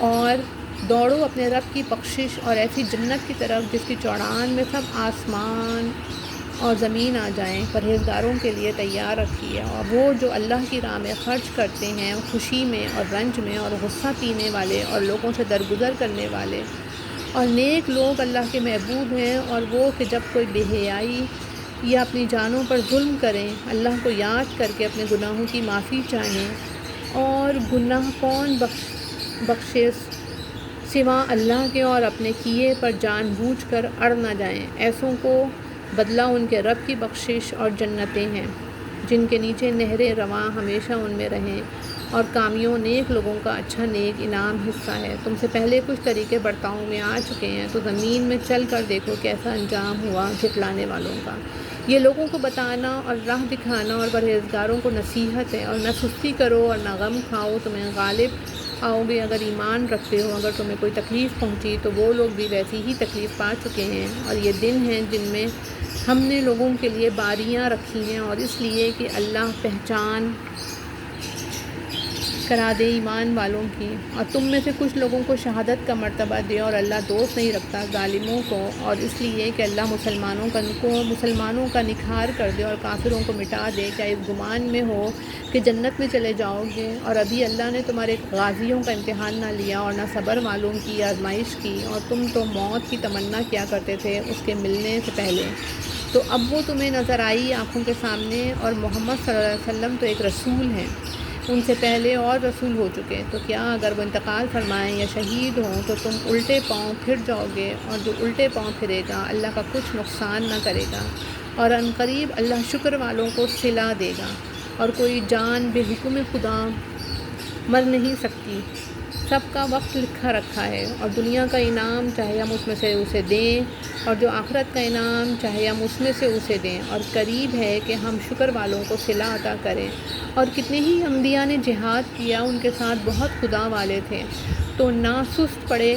اور دوڑو اپنے رب کی بخشش اور ایسی جنت کی طرف جس کی چوڑان میں سب آسمان اور زمین آ جائیں، پرہیزگاروں کے لیے تیار رکھی ہے۔ اور وہ جو اللہ کی راہ میں خرچ کرتے ہیں خوشی میں اور رنج میں، اور غصہ پینے والے اور لوگوں سے درگزر کرنے والے، اور نیک لوگ اللہ کے محبوب ہیں، اور وہ کہ جب کوئی بے حیائی یا اپنی جانوں پر ظلم کریں اللہ کو یاد کر کے اپنے گناہوں کی معافی چاہیں، اور گناہ کون بخشے سوا اللہ کے، اور اپنے کیے پر جان بوجھ کر اڑ نہ جائیں، ایسوں کو بدلہ ان کے رب کی بخشش اور جنتیں ہیں جن کے نیچے نہریں رواں ہمیشہ ان میں رہیں، اور کامیوں نیک لوگوں کا اچھا نیک انعام حصہ ہے۔ تم سے پہلے کچھ طریقے برتاؤ میں آ چکے ہیں، تو زمین میں چل کر دیکھو کیسا انجام ہوا جھٹلانے والوں کا۔ یہ لوگوں کو بتانا اور راہ دکھانا اور پرہیزگاروں کو نصیحت ہے، اور نہ سستی کرو اور نہ غم کھاؤ، تمہیں غالب آؤ گے اگر ایمان رکھتے ہو۔ اگر تمہیں کوئی تکلیف پہنچی تو وہ لوگ بھی ویسی ہی تکلیف پا چکے ہیں، اور یہ دن ہیں جن میں ہم نے لوگوں کے لیے باریاں رکھی ہیں، اور اس لیے کہ اللہ پہچان کرا دے ایمان والوں کی، اور تم میں سے کچھ لوگوں کو شہادت کا مرتبہ دے، اور اللہ دوست نہیں رکھتا ظالموں کو، اور اس لیے کہ اللہ مسلمانوں کا نکھار کر دے اور کافروں کو مٹا دے۔ کیا اس گمان میں ہو کہ جنت میں چلے جاؤ گے، اور ابھی اللہ نے تمہارے غازیوں کا امتحان نہ لیا اور نہ صبر والوں کی آزمائش کی، اور تم تو موت کی تمنا کیا کرتے تھے اس کے ملنے سے پہلے، تو اب وہ تمہیں نظر آئی آنکھوں کے سامنے، اور محمد صلی اللہ علیہ وسلم تو ایک رسول ہیں، ان سے پہلے اور رسول ہو چکے، تو کیا اگر وہ انتقال فرمائیں یا شہید ہوں تو تم الٹے پاؤں پھر جاؤ گے، اور جو الٹے پاؤں پھرے گا اللہ کا کچھ نقصان نہ کرے گا، اور عنقریب اللہ شکر والوں کو صلہ دے گا، اور کوئی جان بے حکم خدا مر نہیں سکتی، سب کا وقت لکھا رکھا ہے، اور دنیا کا انعام چاہے ہم اس میں سے اسے دیں، اور جو آخرت کا انعام چاہے ہم اس میں سے اسے دیں، اور قریب ہے کہ ہم شکر والوں کو صلہ عطا کریں۔ اور کتنے ہی انبیاء نے جہاد کیا، ان کے ساتھ بہت خدا والے تھے، تو نہ سست پڑے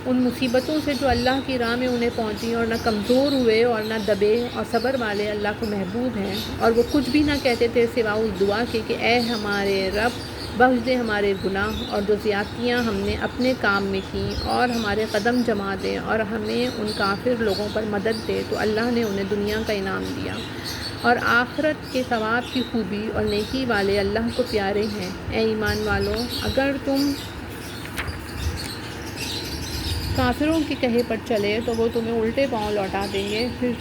ان مصیبتوں سے جو اللہ کی راہ میں انہیں پہنچی، اور نہ کمزور ہوئے اور نہ دبے، اور صبر والے اللہ کو محبوب ہیں، اور وہ کچھ بھی نہ کہتے تھے سوا اس دعا کے کہ اے ہمارے رب بخش دے ہمارے گناہ اور جو زیادتیاں ہم نے اپنے کام میں کیں، اور ہمارے قدم جما دے، اور ہمیں ان کافر لوگوں پر مدد دے۔ تو اللہ نے انہیں دنیا کا انعام دیا، اور آخرت کے ثواب کی خوبی اور نیکی والے اللہ کو پیارے ہیں۔ اے ایمان والو، اگر تم کافروں کے کہے پر چلے تو وہ تمہیں الٹے پاؤں لوٹا دیں گے، پھر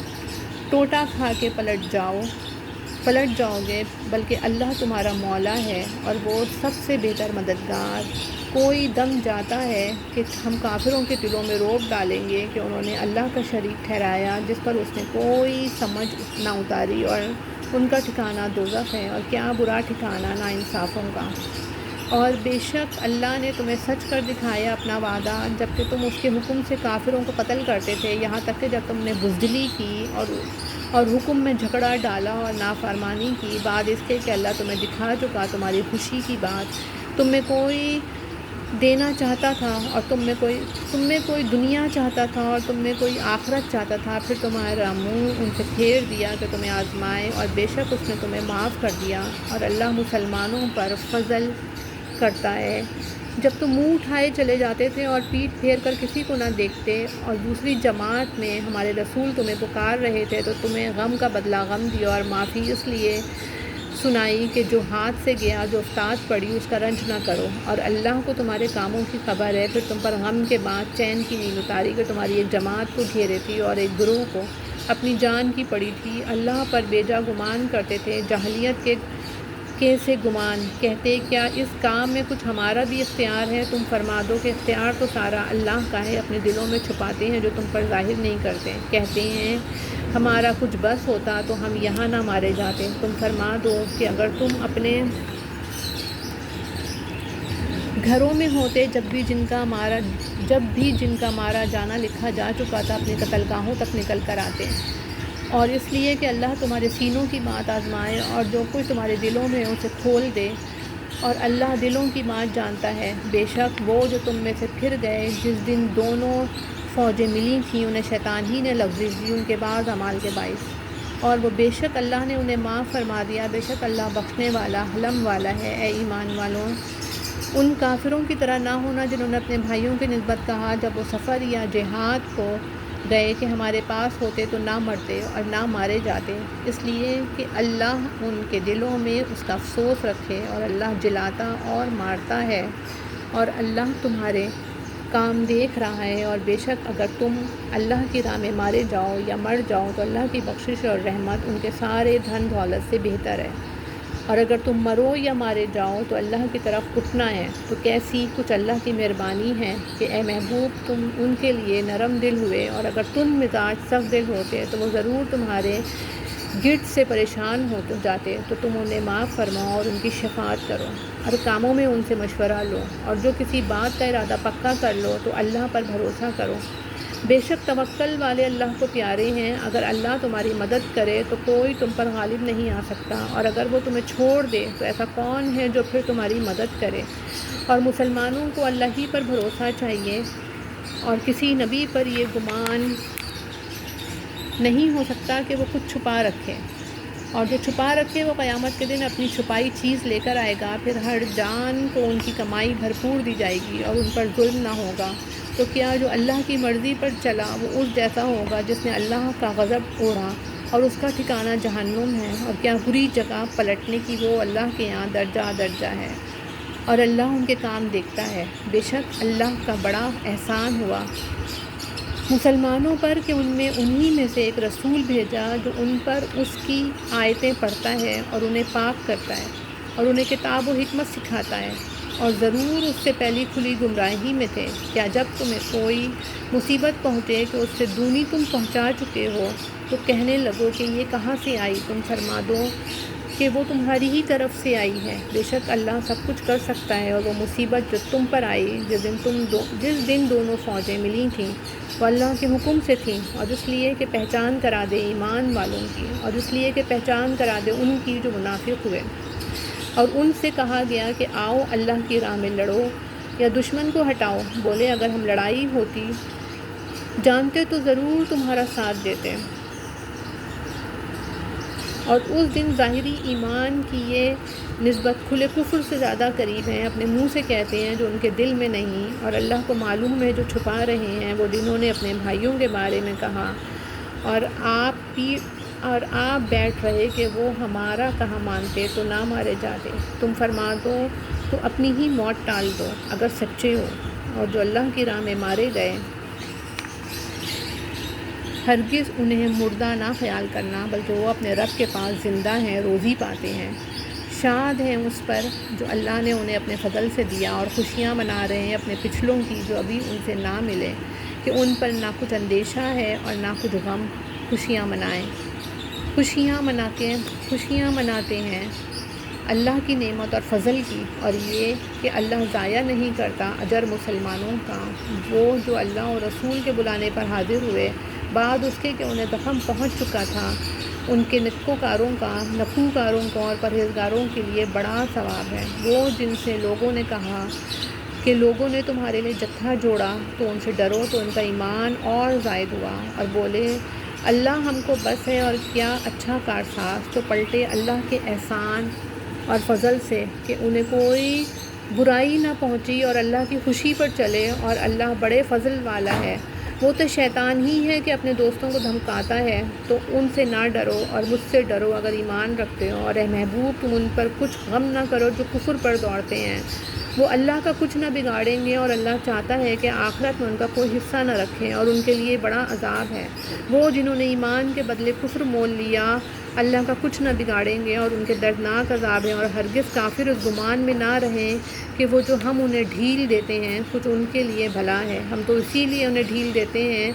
ٹوٹا کھا کے پلٹ جاؤ گے، بلکہ اللہ تمہارا مولا ہے اور وہ سب سے بہتر مددگار۔ کوئی دم جاتا ہے کہ ہم کافروں کے دلوں میں روب ڈالیں گے کہ انہوں نے اللہ کا شریک ٹھہرایا جس پر اس نے کوئی سمجھ نہ اتاری، اور ان کا ٹھکانہ دوزخ ہے، اور کیا برا ٹھکانہ ناانصافوں کا۔ اور بے شک اللہ نے تمہیں سچ کر دکھایا اپنا وعدہ، جب کہ تم اس کے حکم سے کافروں کو قتل کرتے تھے، یہاں تک کہ جب تم نے بزدلی کی اور حکم میں جھگڑا ڈالا اور نافرمانی کی، بعد اس کے کہ اللہ تمہیں دکھا چکا تمہاری خوشی کی بات۔ تم میں کوئی دینا چاہتا تھا، اور تم میں کوئی دنیا چاہتا تھا، اور تم میں کوئی آخرت چاہتا تھا، پھر تمہارا منہ ان سے پھیر دیا کہ تمہیں آزمائے، اور بے شک اس نے تمہیں معاف کر دیا، اور اللہ مسلمانوں پر فضل کرتا ہے۔ جب تم منہ اٹھائے چلے جاتے تھے اور پیٹھ پھیر کر کسی کو نہ دیکھتے، اور دوسری جماعت میں ہمارے رسول تمہیں پکار رہے تھے، تو تمہیں غم کا بدلہ غم دیا، اور معافی اس لیے سنائی کہ جو ہاتھ سے گیا، جو افتاد پڑی، اس کا رنج نہ کرو، اور اللہ کو تمہارے کاموں کی خبر ہے۔ پھر تم پر غم کے بعد چین کی نیند اتاری کہ تمہاری ایک جماعت کو گھیرے تھی اور ایک گروہ کو اپنی جان کی پڑی تھی، اللہ پر بیجا گمان کرتے تھے، جاہلیت کے سے گمان، کہتے کیا اس کام میں کچھ ہمارا بھی اختیار ہے؟ تم فرما دو کہ اختیار تو سارا اللہ کا ہے، اپنے دلوں میں چھپاتے ہیں جو تم پر ظاہر نہیں کرتے، کہتے ہیں ہمارا کچھ بس ہوتا تو ہم یہاں نہ مارے جاتے۔ تم فرما دو کہ اگر تم اپنے گھروں میں ہوتے جب بھی جن کا مارا جانا لکھا جا چکا تھا، اپنے قتل گاہوں تک نکل کر آتے، اور اس لیے کہ اللہ تمہارے سینوں کی بات آزمائے، اور جو کچھ تمہارے دلوں میں ہے اسے کھول دے، اور اللہ دلوں کی بات جانتا ہے۔ بے شک وہ جو تم میں سے پھر گئے، جس دن دونوں فوجیں ملی تھیں انہیں شیطان ہی نے لفظ دی ان کے بعض اعمال کے باعث، اور وہ بے شک اللہ نے انہیں معاف فرما دیا، بے شک اللہ بخشنے والا حلم والا ہے۔ اے ایمان والوں، ان کافروں کی طرح نہ ہونا جنہوں نے اپنے بھائیوں کی نسبت کہا جب وہ سفر یا جہاد کو گئے کہ ہمارے پاس ہوتے تو نہ مرتے اور نہ مارے جاتے، اس لیے کہ اللہ ان کے دلوں میں اس کا افسوس رکھے، اور اللہ جلاتا اور مارتا ہے، اور اللہ تمہارے کام دیکھ رہا ہے، اور بے شک اگر تم اللہ کی راہ میں مارے جاؤ یا مر جاؤ تو اللہ کی بخشش اور رحمت ان کے سارے دھن دولت سے بہتر ہے، اور اگر تم مرو یا مارے جاؤ تو اللہ کی طرف اٹھنا ہے، تو کیسی کچھ اللہ کی مہربانی ہے کہ اے محبوب تم ان کے لیے نرم دل ہوئے، اور اگر تم مزاج سخت دل ہوتے تو وہ ضرور تمہارے گرد سے پریشان ہو جاتے، تو تم انہیں معاف فرماؤ اور ان کی شفاعت کرو، اور کاموں میں ان سے مشورہ لو، اور جو کسی بات کا ارادہ پکا کر لو تو اللہ پر بھروسہ کرو، بے شک توکل والے اللہ کو پیارے ہیں۔ اگر اللہ تمہاری مدد کرے تو کوئی تم پر غالب نہیں آ سکتا، اور اگر وہ تمہیں چھوڑ دے تو ایسا کون ہے جو پھر تمہاری مدد کرے۔ اور مسلمانوں کو اللہ ہی پر بھروسہ چاہیے، اور کسی نبی پر یہ گمان نہیں ہو سکتا کہ وہ کچھ چھپا رکھے، اور جو چھپا رکھے وہ قیامت کے دن اپنی چھپائی چیز لے کر آئے گا، پھر ہر جان کو ان کی کمائی بھرپور دی جائے گی اور ان پر ظلم نہ ہوگا۔ تو کیا جو اللہ کی مرضی پر چلا وہ اس جیسا ہوگا جس نے اللہ کا غضب اوڑھا اور اس کا ٹھکانہ جہنم ہے، اور کیا بری جگہ پلٹنے کی وہ اللہ کے یہاں درجہ درجہ ہے، اور اللہ ان کے کام دیکھتا ہے۔ بے شک اللہ کا بڑا احسان ہوا مسلمانوں پر کہ ان میں انہی میں سے ایک رسول بھیجا جو ان پر اس کی آیتیں پڑھتا ہے اور انہیں پاک کرتا ہے اور انہیں کتاب و حکمت سکھاتا ہے، اور ضرور اس سے پہلی کھلی گمراہی میں تھے۔ کیا جب تمہیں کوئی مصیبت پہنچے کہ اس سے دونی تم پہنچا چکے ہو تو کہنے لگو کہ یہ کہاں سے آئی، تم فرما دو کہ وہ تمہاری ہی طرف سے آئی ہے، بے شک اللہ سب کچھ کر سکتا ہے۔ اور وہ مصیبت جو تم پر آئی جس دن دونوں فوجیں ملی تھیں وہ اللہ کے حکم سے تھیں، اور اس لیے کہ پہچان کرا دے ایمان والوں کی، اور اس لیے کہ پہچان کرا دے ان کی جو منافق ہوئے، اور ان سے کہا گیا کہ آؤ اللہ کی راہ میں لڑو یا دشمن کو ہٹاؤ، بولے اگر ہم لڑائی ہوتی جانتے تو ضرور تمہارا ساتھ دیتے۔ اور اس دن ظاہری ایمان کی یہ نسبت کھلے کفر سے زیادہ قریب ہیں، اپنے منہ سے کہتے ہیں جو ان کے دل میں نہیں، اور اللہ کو معلوم ہے جو چھپا رہے ہیں، وہ جنہوں نے اپنے بھائیوں کے بارے میں کہا اور آپ بیٹھ رہے کہ وہ ہمارا کہاں مانتے تو نہ مارے جاتے، تم فرما دو تو اپنی ہی موت ٹال دو اگر سچے ہو۔ اور جو اللہ کی راہ میں مارے گئے ہرگز انہیں مردہ نہ خیال کرنا، بلکہ وہ اپنے رب کے پاس زندہ ہیں، روزی پاتے ہیں، شاد ہیں اس پر جو اللہ نے انہیں اپنے فضل سے دیا، اور خوشیاں منا رہے ہیں اپنے پچھلوں کی جو ابھی ان سے نہ ملے، کہ ان پر نہ کچھ اندیشہ ہے اور نہ کچھ غم۔ خوشیاں منائیں، خوشیاں مناتے ہیں اللہ کی نعمت اور فضل کی، اور یہ کہ اللہ ضائع نہیں کرتا اجر مسلمانوں کا، وہ جو اللہ اور رسول کے بلانے پر حاضر ہوئے بعد اس کے کہ انہیں زخم پہنچ چکا تھا، ان کے نکوکاروں کو اور پرہیزگاروں کے لیے بڑا ثواب ہے۔ وہ جن سے لوگوں نے کہا کہ لوگوں نے تمہارے لیے جتھا جوڑا تو ان سے ڈرو، تو ان کا ایمان اور زائد ہوا، اور بولے اللہ ہم کو بس ہے، اور کیا اچھا کارساز، تو پلٹے اللہ کے احسان اور فضل سے کہ انہیں کوئی برائی نہ پہنچی، اور اللہ کی خوشی پر چلے، اور اللہ بڑے فضل والا ہے۔ وہ تو شیطان ہی ہے کہ اپنے دوستوں کو دھمکاتا ہے، تو ان سے نہ ڈرو اور مجھ سے ڈرو اگر ایمان رکھتے ہو، اور اے محبوب تم ان پر کچھ غم نہ کرو جو کفر پر دوڑتے ہیں، وہ اللہ کا کچھ نہ بگاڑیں گے، اور اللہ چاہتا ہے کہ آخرت میں ان کا کوئی حصہ نہ رکھیں، اور ان کے لیے بڑا عذاب ہے۔ وہ جنہوں نے ایمان کے بدلے کفر مول لیا اللہ کا کچھ نہ بگاڑیں گے، اور ان کے دردناک عذاب ہیں، اور ہرگز کافر اس گمان میں نہ رہیں کہ وہ جو ہم انہیں ڈھیل دیتے ہیں کچھ ان کے لیے بھلا ہے، ہم تو اسی لیے انہیں ڈھیل دیتے ہیں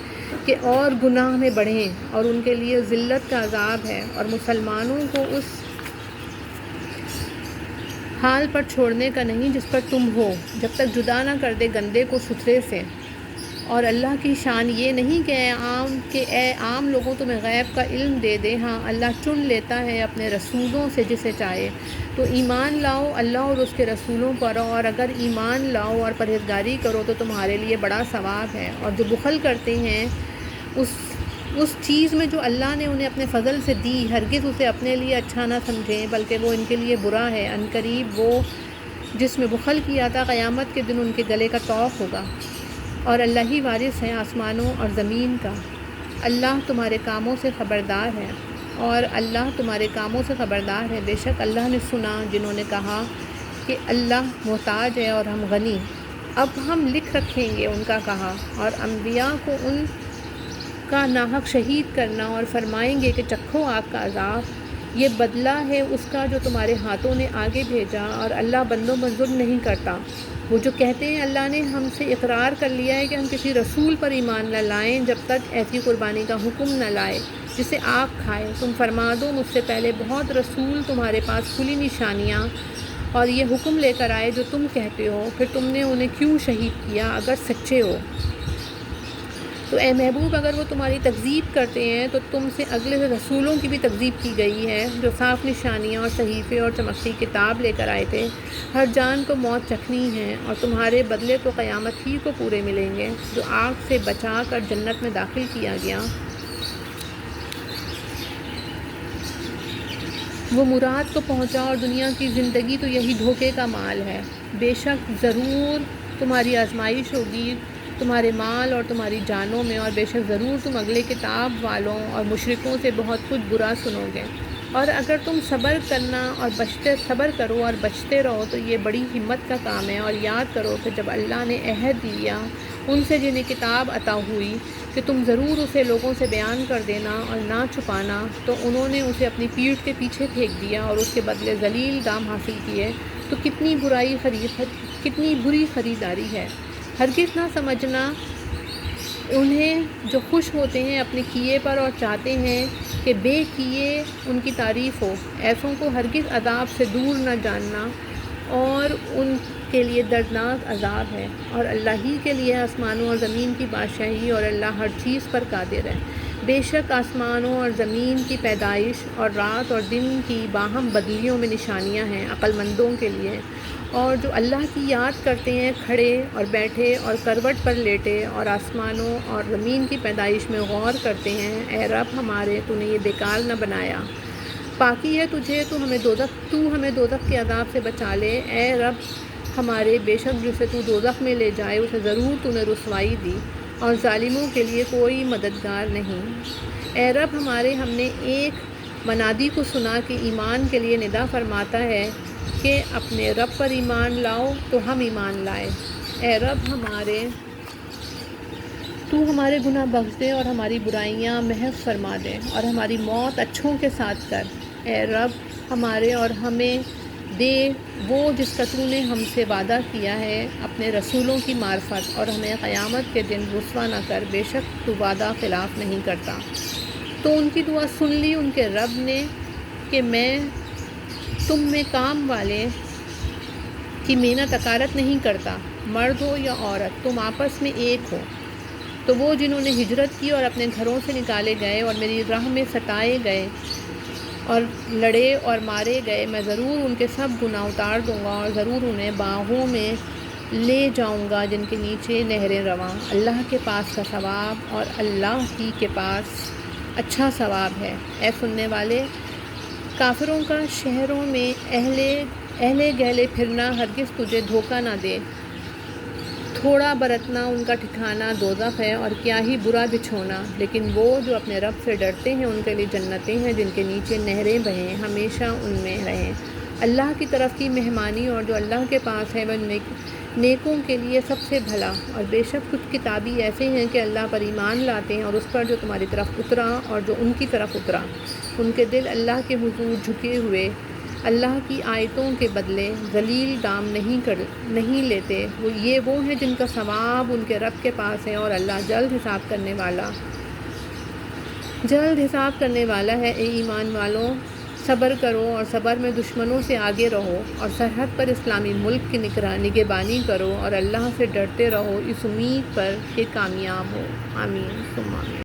کہ اور گناہ میں بڑھیں، اور ان کے لیے ذلت کا عذاب ہے۔ اور مسلمانوں کو اس حال پر چھوڑنے کا نہیں جس پر تم ہو، جب تک جدا نہ کر دے گندے کو ستھرے سے، اور اللہ کی شان یہ نہیں کہ اے عام لوگوں تمہیں غیب کا علم دے دے، ہاں اللہ چن لیتا ہے اپنے رسولوں سے جسے چاہے۔ تو ایمان لاؤ اللہ اور اس کے رسولوں پر، اور اگر ایمان لاؤ اور پرہیزگاری کرو تو تمہارے لیے بڑا ثواب ہے۔ اور جو بخل کرتے ہیں اس چیز میں جو اللہ نے انہیں اپنے فضل سے دی، ہرگز اسے اپنے لیے اچھا نہ سمجھیں بلکہ وہ ان کے لیے برا ہے۔ عنقریب وہ جس میں بخل کیا تھا قیامت کے دن ان کے گلے کا طوق ہوگا۔ اور اللہ ہی وارث ہے آسمانوں اور زمین کا۔ اللہ تمہارے کاموں سے خبردار ہے، اور اللہ تمہارے کاموں سے خبردار ہے۔ بے شک اللہ نے سنا جنہوں نے کہا کہ اللہ محتاج ہے اور ہم غنی۔ اب ہم لکھ رکھیں گے ان کا کہا، اور انبیاء کو ان کا ناحق شہید کرنا، اور فرمائیں گے کہ چکھو آگ کا عذاب، یہ بدلہ ہے اس کا جو تمہارے ہاتھوں نے آگے بھیجا، اور اللہ بندوں پر ظلم نہیں کرتا۔ وہ جو کہتے ہیں اللہ نے ہم سے اقرار کر لیا ہے کہ ہم کسی رسول پر ایمان نہ لائیں جب تک ایسی قربانی کا حکم نہ لائے جسے آگ کھائے۔ تم فرما دو مجھ سے پہلے بہت رسول تمہارے پاس کھلی نشانیاں اور یہ حکم لے کر آئے جو تم کہتے ہو، پھر تم نے انہیں کیوں شہید کیا اگر سچے ہو؟ تو اے محبوب اگر وہ تمہاری تکذیب کرتے ہیں تو تم سے اگلے رسولوں کی بھی تکذیب کی گئی ہے جو صاف نشانیاں اور صحیفے اور چمکتی کتاب لے کر آئے تھے۔ ہر جان کو موت چکھنی ہے، اور تمہارے بدلے تو قیامت ہی کو پورے ملیں گے۔ جو آگ سے بچا کر جنت میں داخل کیا گیا وہ مراد کو پہنچا، اور دنیا کی زندگی تو یہی دھوکے کا مال ہے۔ بے شک ضرور تمہاری آزمائش ہوگی تمہارے مال اور تمہاری جانوں میں، اور بے شک ضرور تم اگلے کتاب والوں اور مشرکوں سے بہت کچھ برا سنو گے۔ اور اگر تم صبر کرو اور بچتے رہو تو یہ بڑی ہمت کا کام ہے۔ اور یاد کرو کہ جب اللہ نے عہد لیا ان سے جنہیں کتاب عطا ہوئی کہ تم ضرور اسے لوگوں سے بیان کر دینا اور نہ چھپانا، تو انہوں نے اسے اپنی پیٹھ کے پیچھے پھینک دیا اور اس کے بدلے ذلیل دام حاصل کیے۔ تو کتنی بری خریداری ہے۔ ہرگز نہ سمجھنا انہیں جو خوش ہوتے ہیں اپنے کیے پر اور چاہتے ہیں کہ بے کیے ان کی تعریف ہو، ایسوں کو ہرگز عذاب سے دور نہ جاننا، اور ان کے لیے دردناک عذاب ہے۔ اور اللہ ہی کے لیے آسمانوں اور زمین کی بادشاہی، اور اللہ ہر چیز پر قادر ہے۔ بے شک آسمانوں اور زمین کی پیدائش اور رات اور دن کی باہم بدلیوں میں نشانیاں ہیں عقل مندوں کے لیے، اور جو اللہ کی یاد کرتے ہیں کھڑے اور بیٹھے اور کروٹ پر لیٹے، اور آسمانوں اور زمین کی پیدائش میں غور کرتے ہیں۔ اے رب ہمارے، تو نے یہ بیکار نہ بنایا، پاکی ہے تجھے، تو ہمیں دوزخ کے عذاب سے بچا لے۔ اے رب ہمارے، بے شک جسے تو دوزخ میں لے جائے اسے ضرور تو نے رسوائی دی، اور ظالموں کے لیے کوئی مددگار نہیں۔ اے رب ہمارے، ہم نے ایک منادی کو سنا کہ ایمان کے لیے ندا فرماتا ہے کہ اپنے رب پر ایمان لاؤ، تو ہم ایمان لائے۔ اے رب ہمارے، تو ہمارے گناہ بخش دے اور ہماری برائیاں محو فرما دے، اور ہماری موت اچھوں کے ساتھ کر۔ اے رب ہمارے، اور ہمیں دے وہ جس کا تو نے ہم سے وعدہ کیا ہے اپنے رسولوں کی معرفت، اور ہمیں قیامت کے دن رسوا نہ کر، بے شک تو وعدہ خلاف نہیں کرتا۔ تو ان کی دعا سن لی ان کے رب نے کہ میں تم میں کام والے کی محنت اکارت نہیں کرتا، مرد ہو یا عورت تم آپس میں ایک ہو۔ تو وہ جنہوں نے ہجرت کی اور اپنے گھروں سے نکالے گئے اور میری راہ میں ستائے گئے اور لڑے اور مارے گئے، میں ضرور ان کے سب گناہ اتار دوں گا، اور ضرور انہیں باغوں میں لے جاؤں گا جن کے نیچے نہریں رواں۔ اللہ کے پاس کا ثواب، اور اللہ ہی کے پاس اچھا ثواب ہے۔ اے سننے والے، کافروں کا شہروں میں اہلے گہلے پھرنا ہرگز تجھے دھوکہ نہ دے۔ تھوڑا برتنا ان کا ٹھکانہ دوزخ ہے، اور کیا ہی برا بچھونا۔ لیکن وہ جو اپنے رب سے ڈرتے ہیں ان کے لیے جنتیں ہیں جن کے نیچے نہریں بہیں، ہمیشہ ان میں رہیں۔ اللہ کی طرف کی مہمانی، اور جو اللہ کے پاس ہے وہ نیکوں کے لیے سب سے بھلا۔ اور بے شک کچھ کتابی ایسے ہیں کہ اللہ پر ایمان لاتے ہیں اور اس پر جو تمہاری طرف اترا اور جو ان کی طرف اترا، ان کے دل اللہ کے حضور جھکے ہوئے اللہ کی آیتوں کے بدلے ذلیل دام نہیں لیتے۔ وہ ہیں جن کا ثواب ان کے رب کے پاس ہے، اور اللہ جلد حساب کرنے والا ہے۔ اے ایمان والوں، صبر کرو اور صبر میں دشمنوں سے آگے رہو، اور سرحد پر اسلامی ملک کی نگہبانی کرو، اور اللہ سے ڈرتے رہو اس امید پر کہ کامیاب ہو۔ آمین ثم آمین۔